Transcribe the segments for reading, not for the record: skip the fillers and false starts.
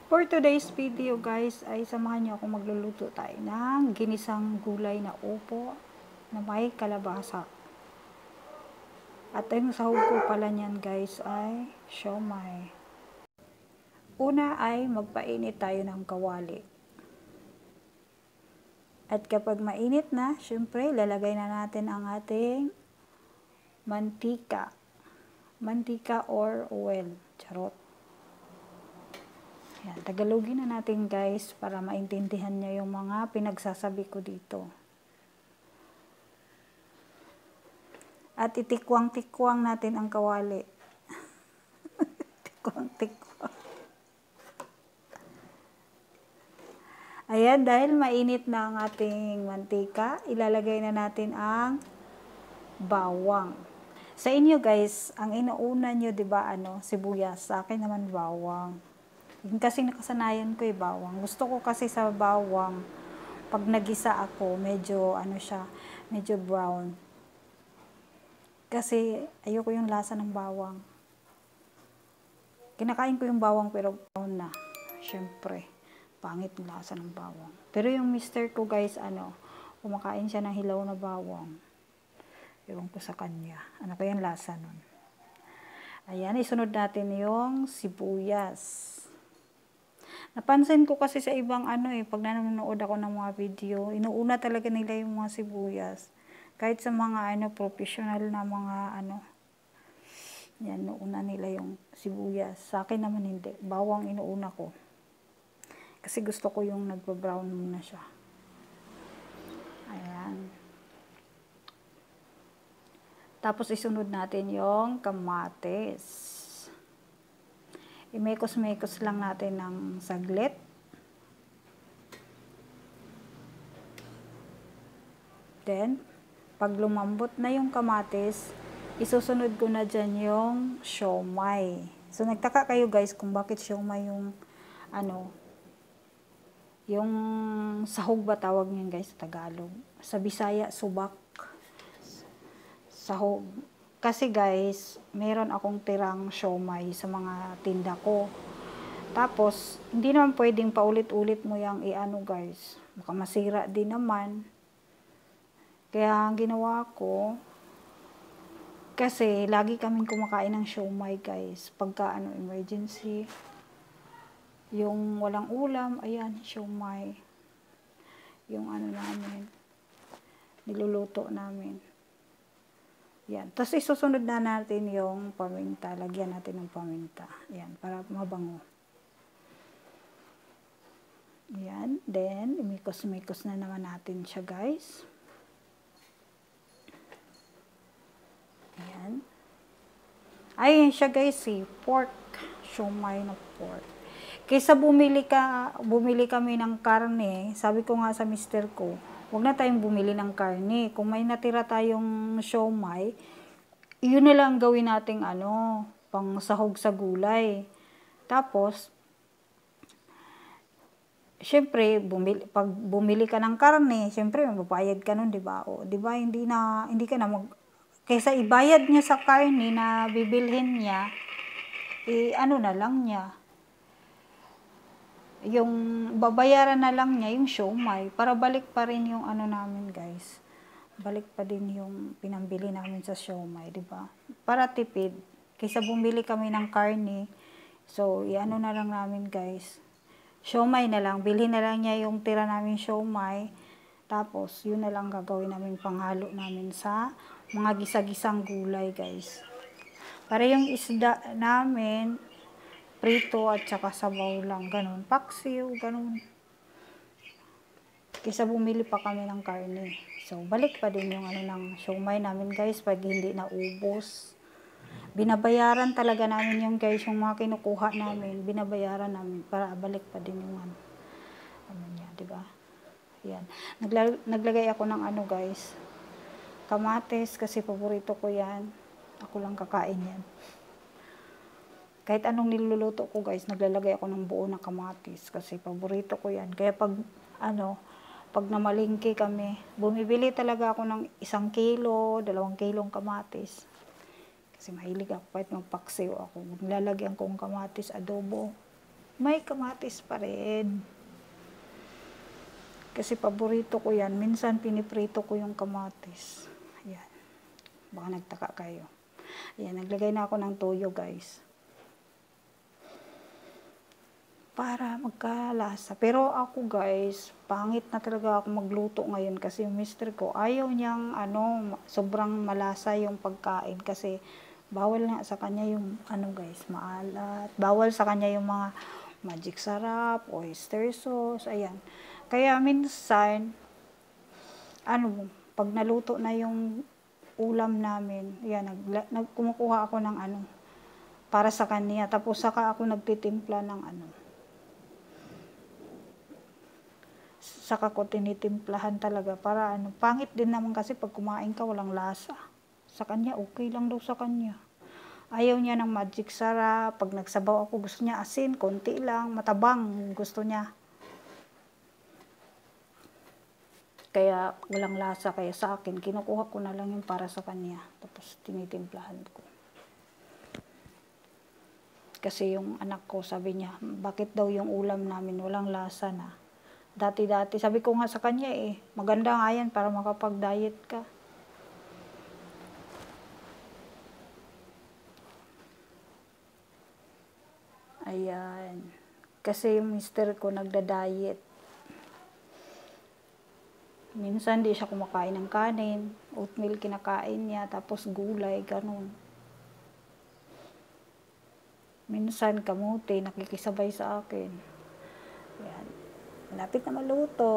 For today's video guys ay samahan niyo ako magluluto tayo ng ginisang gulay na upo na may kalabasa. At yung sahog ko pala niyan guys ay siomai. Una ay magpainit tayo ng kawali. At kapag mainit na, syempre lalagay na natin ang ating mantika. Mantika or oil. Charot. Yan, Tagalogin na natin guys para maintindihan niyo yung mga pinagsasabi ko dito. At itikwang-tikwang natin ang kawali. Tikwang-tikwang. Ayan, dahil mainit na ang ating mantika, ilalagay na natin ang bawang. Sa inyo guys, ang inuuna nyo, 'di ba, sibuyas. Sa akin naman bawang. Yung kasi nakasanayan ko bawang. Gusto ko kasi sa bawang, pag nagisa ako, medyo medyo brown. Kasi ayoko yung lasa ng bawang. Kinakain ko yung bawang pero brown na. Syempre, pangit yung lasa ng bawang. Pero yung mister ko guys, kumakain siya ng hilaw na bawang. Ewan ko sa kanya. Ano kaya yung lasa nun? Ayan, isunod natin yung sibuyas. Napansin ko kasi sa ibang pag nanonood ako ng mga video, inuuna talaga nila yung mga sibuyas. Kahit sa mga professional na mga yan, inuuna nila yung sibuyas. Sa akin naman hindi. Bawang inuuna ko. Kasi gusto ko yung nagpa-brown muna siya. Ayan. Tapos isunod natin yung kamatis. Imekos-mekos lang natin ng saglit. Then, pag lumambot na yung kamatis, isusunod ko na dyan yung siomai. So, nagtaka kayo guys kung bakit siomai yung yung sahog ba tawag niyan guys sa Tagalog. Sa Bisaya, subak. Sahog. Kasi guys, meron akong tirang siomai sa mga tinda ko. Tapos, hindi naman pwedeng paulit-ulit mo yung guys. Baka masira din naman. Kaya ang ginawa ko, kasi lagi kaming kumakain ng siomai guys. Pagka emergency, yung walang ulam, ayan, siomai. Yung namin, niluluto namin. Yan. Tapos isusunod na natin yung paminta. Lagyan natin ng paminta. Yan, para mabango. Yan. Then, imikos-mikos na naman natin siya guys. Yan. Ayun siya guys pork. Siomai na pork. Kaysa bumili kami ng karne, sabi ko nga sa mister ko, huwag na tayong bumili ng karne. Kung may natira tayong siomai, yun na lang gawin nating pang sahog sa gulay. Tapos, syempre, pag bumili ka ng karne, syempre, magbayad ka nun, diba? O, diba, hindi ka na kaysa ibayad niya sa karne na bibilhin niya, na lang niya. Yung babayaran na lang niya yung siomai para balik pa rin yung namin guys. Balik pa din yung pinambili namin sa siomai, di ba? Para tipid. Kaysa bumili kami ng karne, so na lang namin guys. Siomai na lang, bilhin na lang niya yung tira namin siomai. Tapos yun na lang gagawin namin panghalo namin sa mga gisa-gisang gulay guys. Para yung isda namin prito at saka sabaw lang, ganun. Paksiw, ganun. Kaysa bumili pa kami ng karne. So, balik pa din yung ng siomai namin guys pag hindi naubos. Binabayaran talaga namin yung guys, yung mga kinukuha namin, binabayaran namin para balik pa din yung niya, diba? Yan. Naglagay ako ng guys, kamatis kasi paborito ko yan. Ako lang kakain yan. Kahit anong niluluto ko guys, naglalagay ako ng buo na kamatis kasi paborito ko yan. Kaya pag namalingki kami, bumibili talaga ako ng 1 kilo, 2 kilong kamatis. Kasi mahilig ako kahit magpaksiw ako. Naglalagyan ko ng kamatis, adobo. may kamatis pa rin. Kasi paborito ko yan. Minsan piniprito ko yung kamatis. Ayan. Baka nagtaka kayo. Ayan, naglagay na ako ng toyo guys. Para magkalasa. Pero ako guys, pangit na talaga ako magluto ngayon kasi yung mister ko, ayaw niyang sobrang malasa yung pagkain kasi bawal nga sa kanya yung guys, maalat. Bawal sa kanya yung mga magic sarap, oyster sauce, ayan. Kaya minsan, pag naluto na yung ulam namin, ayan, kumukuha ako ng para sa kanya. Tapos saka ako nagtitimpla ng saka ko tinitimplahan talaga para pangit din naman kasi pag kumain ka walang lasa. Sa kanya, okay lang daw sa kanya. Ayaw niya ng magic sarap. Pag nagsabaw ako, gusto niya asin, konti lang, matabang, gusto niya. Kaya walang lasa, kaya sa akin, kinukuha ko na lang yung para sa kanya. Tapos tinitimplahan ko. Kasi yung anak ko, sabi niya, bakit daw yung ulam namin walang lasa na? Dati-dati, sabi ko nga sa kanya maganda nga yan para makapag-diet ka. Ayan. Kasi yung mister ko nagda-diet. Minsan di siya kumakain ng kanin, oatmeal kinakain niya, tapos gulay, ganun. Minsan kamote, nakikisabay sa akin. Ayan. Malapit na maluto.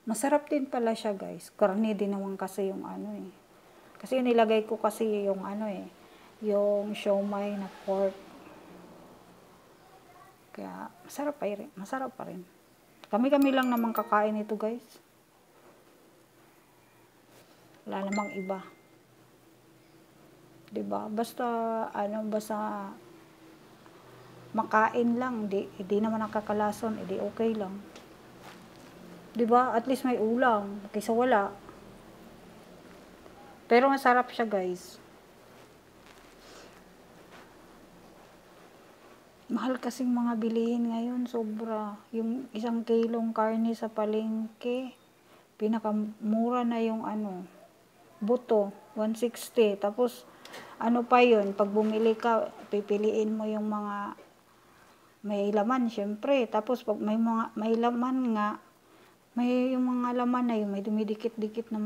Masarap din pala siya guys. Karne din naman kasi yung Kasi nilagay ko kasi yung yung siomai na pork. Kaya masarap pa rin. Kami-kami lang naman kakain ito guys. Wala namang iba. 'Di ba? Basta basta makain lang, di naman nakakalason, edi okay lang. 'Di ba? At least may ulam kaysa wala. Pero masarap siya, guys. Mahal kasing mga bilihin ngayon, sobra. Yung 1 kilong karne sa palengke, pinakamura na yung buto, 160. Tapos, pa yun, pag bumili ka, pipiliin mo yung mga may laman, syempre. Tapos, pag may laman nga, may yung mga laman na yung may dumidikit-dikit na.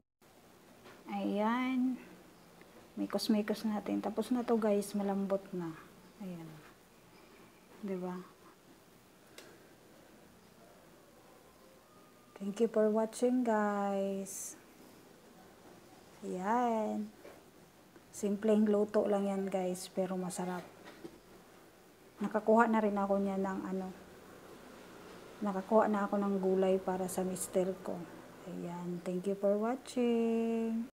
Ayan. Mikos-mikos natin. Tapos na to guys, malambot na. Ayan. Diba? Thank you for watching guys. Ayan. Simpleng luto lang yan guys, pero masarap. Nakakuha na rin ako niya ng nakakuha na ako ng gulay para sa mister ko. Ayan. Thank you for watching.